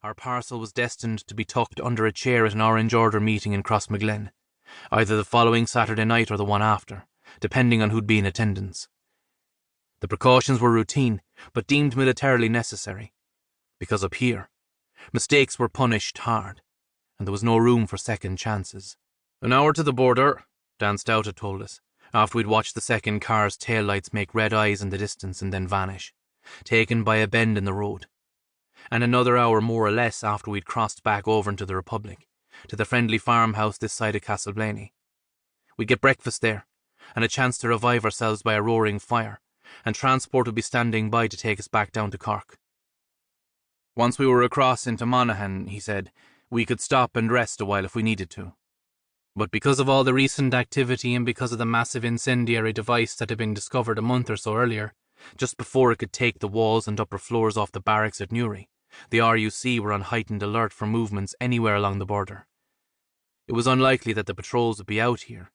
Our parcel was destined to be tucked under a chair at an Orange Order meeting in Crossmaglen, either the following Saturday night or the one after, depending on who'd be in attendance. The precautions were routine, but deemed militarily necessary, because up here, mistakes were punished hard, and there was no room for second chances. "An hour to the border," Dan Stout had told us, after we'd watched the second car's taillights make red eyes in the distance and then vanish, taken by a bend in the road. And another hour more or less after we'd crossed back over into the Republic, to the friendly farmhouse this side of Castleblaney. We'd get breakfast there, and a chance to revive ourselves by a roaring fire, and transport would be standing by to take us back down to Cork. Once we were across into Monaghan, he said, we could stop and rest a while if we needed to. But because of all the recent activity and because of the massive incendiary device that had been discovered a month or so earlier, just before it could take the walls and upper floors off the barracks at Newry, the RUC were on heightened alert for movements anywhere along the border. It was unlikely that the patrols would be out here,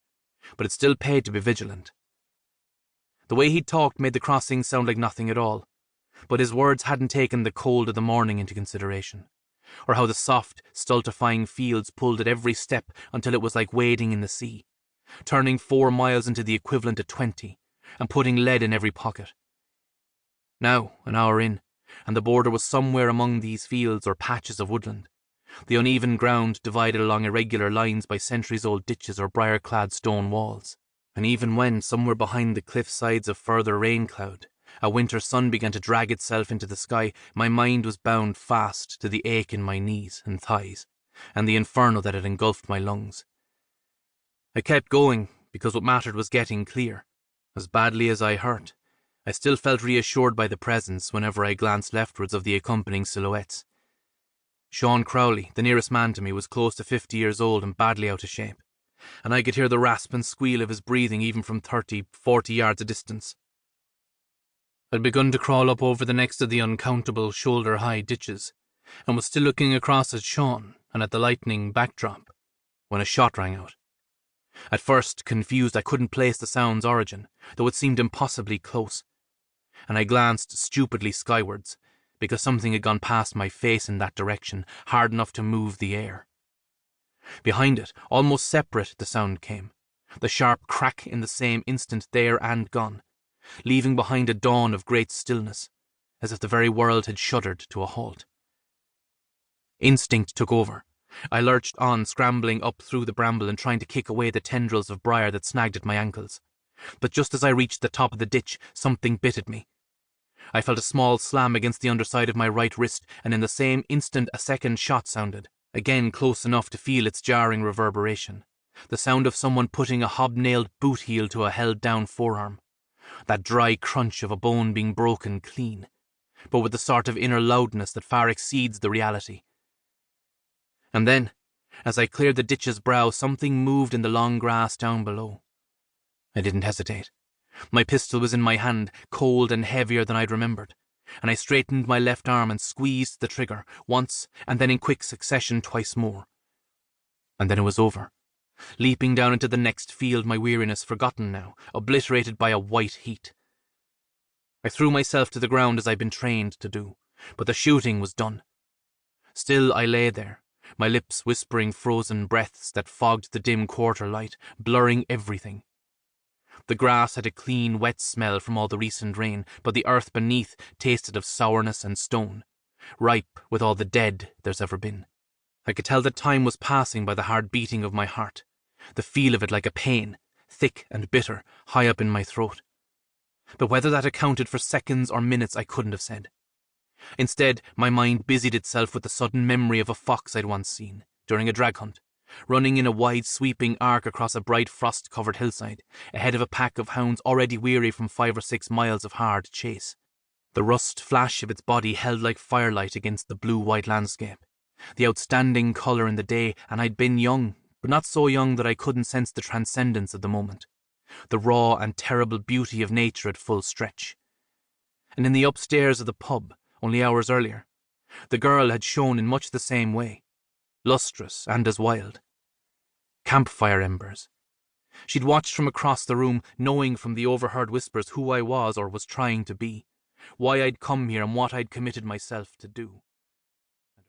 but it still paid to be vigilant. The way he'd talked made the crossing sound like nothing at all, but his words hadn't taken the cold of the morning into consideration, or how the soft, stultifying fields pulled at every step until it was like wading in the sea, turning 4 miles into the equivalent of 20, and putting lead in every pocket. Now, an hour in, and the border was somewhere among these fields or patches of woodland, the uneven ground divided along irregular lines by centuries-old ditches or briar-clad stone walls. And even when, somewhere behind the cliff sides of further rain cloud, a winter sun began to drag itself into the sky, my mind was bound fast to the ache in my knees and thighs, and the inferno that had engulfed my lungs. I kept going, because what mattered was getting clear. As badly as I hurt, I still felt reassured by the presence whenever I glanced leftwards of the accompanying silhouettes. Sean Crowley, the nearest man to me, was close to 50 years old and badly out of shape, and I could hear the rasp and squeal of his breathing even from 30-40 yards of distance. I'd begun to crawl up over the next of the uncountable shoulder-high ditches, and was still looking across at Sean and at the lightning backdrop, when a shot rang out. At first, confused, I couldn't place the sound's origin, though it seemed impossibly close, and I glanced stupidly skywards, because something had gone past my face in that direction, hard enough to move the air. Behind it, almost separate, the sound came, the sharp crack in the same instant there and gone, leaving behind a dawn of great stillness, as if the very world had shuddered to a halt. Instinct took over. I lurched on, scrambling up through the bramble and trying to kick away the tendrils of briar that snagged at my ankles. But just as I reached the top of the ditch, something bit at me. I felt a small slam against the underside of my right wrist, and in the same instant a second shot sounded, again close enough to feel its jarring reverberation. The sound of someone putting a hobnailed boot heel to a held-down forearm. That dry crunch of a bone being broken clean, but with the sort of inner loudness that far exceeds the reality. And then, as I cleared the ditch's brow, something moved in the long grass down below. I didn't hesitate. My pistol was in my hand, cold and heavier than I'd remembered, and I straightened my left arm and squeezed the trigger, once, and then in quick succession twice more. And then it was over, leaping down into the next field, my weariness forgotten now, obliterated by a white heat. I threw myself to the ground as I'd been trained to do, but the shooting was done. Still I lay there, my lips whispering frozen breaths that fogged the dim quarter light, blurring everything. The grass had a clean, wet smell from all the recent rain, but the earth beneath tasted of sourness and stone, ripe with all the dead there's ever been. I could tell that time was passing by the hard beating of my heart, the feel of it like a pain, thick and bitter, high up in my throat. But whether that accounted for seconds or minutes I couldn't have said. Instead, my mind busied itself with the sudden memory of a fox I'd once seen, during a drag hunt, running in a wide sweeping arc across a bright frost-covered hillside, ahead of a pack of hounds already weary from 5 or 6 miles of hard chase. The rust flash of its body held like firelight against the blue-white landscape, the outstanding colour in the day, and I'd been young, but not so young that I couldn't sense the transcendence of the moment, the raw and terrible beauty of nature at full stretch. And in the upstairs of the pub, only hours earlier, the girl had shown in much the same way, lustrous and as wild. Campfire embers. She'd watched from across the room, knowing from the overheard whispers who I was or was trying to be, why I'd come here and what I'd committed myself to do.